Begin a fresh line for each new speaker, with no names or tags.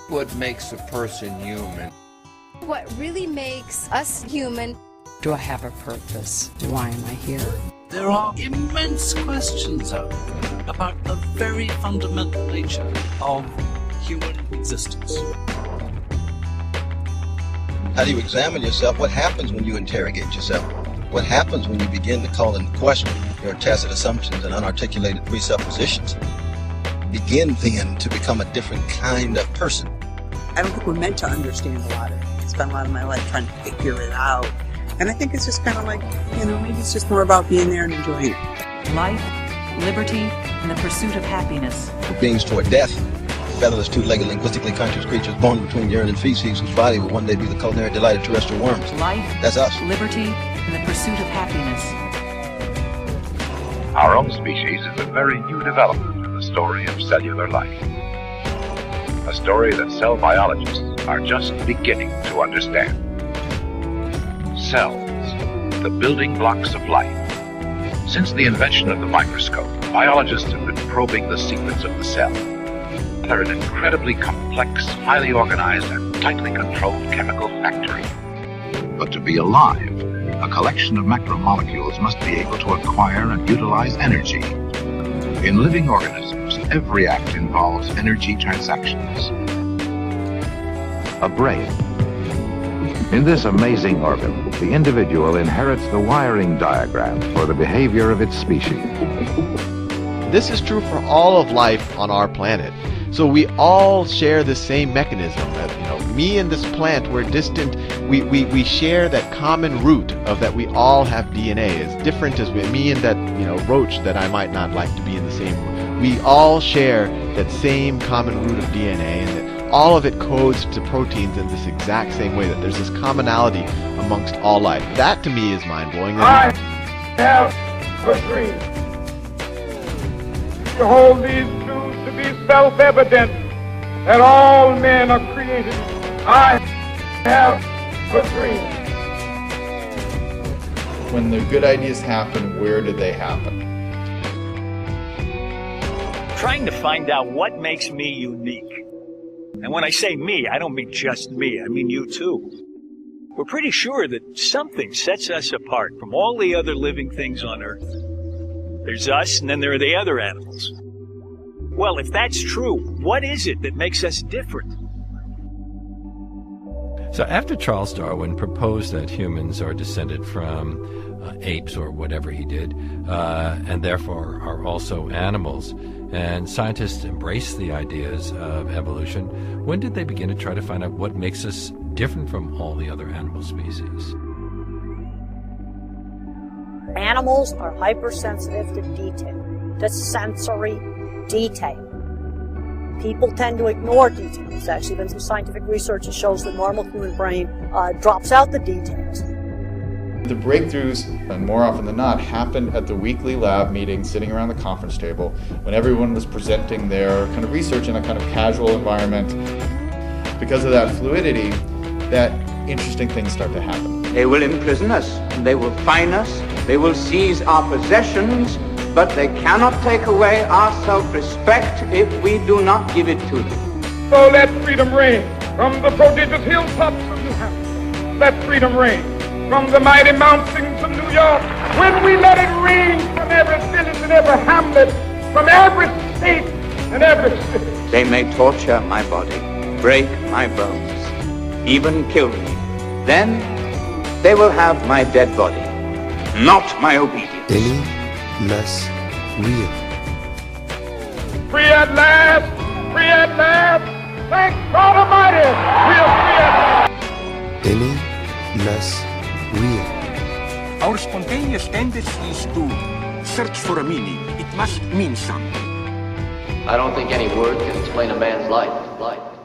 What makes a person human?
What really makes us human?
Do I have a purpose? Why am I here?
There are immense questions out there about the very fundamental nature of human existence.
How do you examine yourself? What happens when you interrogate yourself? What happens when you begin to call into question your tacit assumptions and unarticulated presuppositions? Begin then to become a different kind of person.
I don't think we're meant to understand a lot of it. I spent a lot of my life trying to figure it out. And I think it's just kind of like, maybe it's just more about being there and enjoying it.
Life, liberty, and the pursuit of happiness.
For beings toward death, featherless, two-legged, linguistically conscious creatures born between urine and feces whose body will one day be the culinary delight of terrestrial worms.
Life,
that's us.
Liberty, and the pursuit of happiness.
Our own species is a very new development in the story of cellular life. A story that cell biologists are just beginning to understand. Cells, the building blocks of life. Since the invention of the microscope, biologists have been probing the secrets of the cell. They're an incredibly complex, highly organized, and tightly controlled chemical factory. But to be alive, a collection of macromolecules must be able to acquire and utilize energy. In living organisms, every act involves energy transactions. A brain. In this amazing organ, the individual inherits the wiring diagram for the behavior of its species.
This is true for all of life on our planet. So we all share the same mechanism. Me and this plant, we're distant. We share that common root of that we all have DNA. As different as me and that roach that I might not like to be in the same room. We all share that same common root of DNA, and that all of it codes to proteins in this exact same way, that there's this commonality amongst all life. That to me is mind-blowing.
I have a dream to hold these truths to be self-evident, that all men are created. I have a dream.
When the good ideas happen, where do they happen?
Trying to find out what makes me unique. And when I say me, I don't mean just me, I mean you too. We're pretty sure that something sets us apart from all the other living things on Earth. There's us, and then there are the other animals. Well, if that's true, what is it that makes us different?
So after Charles Darwin proposed that humans are descended from apes or whatever he did, and therefore are also animals, and scientists embraced the ideas of evolution, when did they begin to try to find out what makes us different from all the other animal species?
Animals are hypersensitive to detail, to sensory detail. People tend to ignore details. There's actually been some scientific research that shows the normal human brain drops out the details.
The breakthroughs, and more often than not, happened at the weekly lab meeting, sitting around the conference table, when everyone was presenting their kind of research in a kind of casual environment. Because of that fluidity, that interesting things start to happen.
They will imprison us, they will fine us, they will seize our possessions, but they cannot take away our self-respect if we do not give it to them.
So let freedom reign from the prodigious hilltops of New Hampshire. Let freedom reign from the mighty mountains of New York. When we let it reign from every village and every hamlet, from every state and every city.
They may torture my body, break my bones, even kill me. Then they will have my dead body, not my obedience.
Any less real.
Free at last! Free at last! Thank God Almighty! We are free at last!
Any less real.
Our spontaneous tendency is to search for a meaning. It must mean something.
I don't think any word can explain a man's life.